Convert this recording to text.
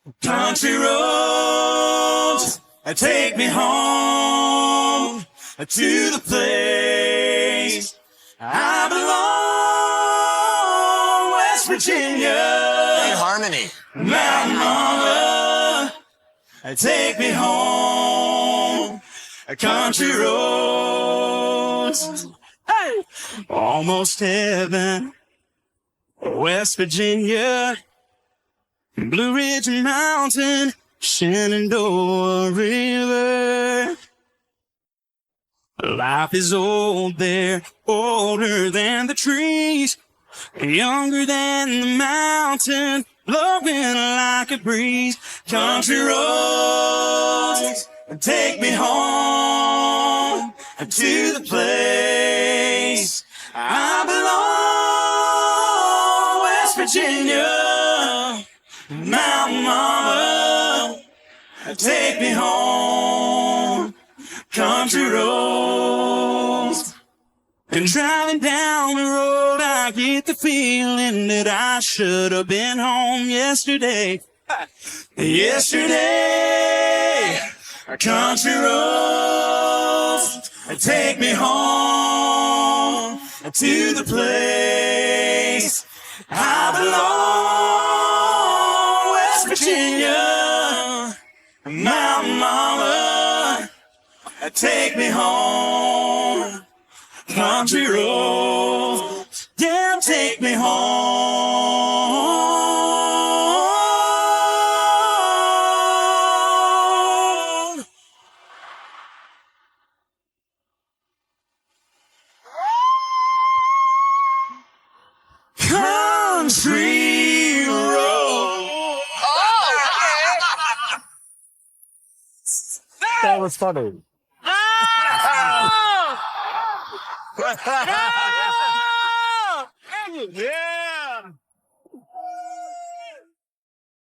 Country roads, take me home to the place I belong, West Virginia. Hey, Harmony. Mountain Mama, take me home, country roads. Hey, almost heaven, West Virginia. Blue Ridge Mountain, Shenandoah River. Life is old there, older than the trees, younger than the mountain, blowing like a breeze. Country roads, take me home to the place I belong, West Virginia. Mountain Mama, take me home, country roads. And driving down the road, I get the feeling that I should have been home yesterday. Yesterday, country roads, take me home to the place I belong, West Virginia. Mountain Mama, take me home, country roads, yeah, take me home. Country road. That was funny. No! No! Yeah.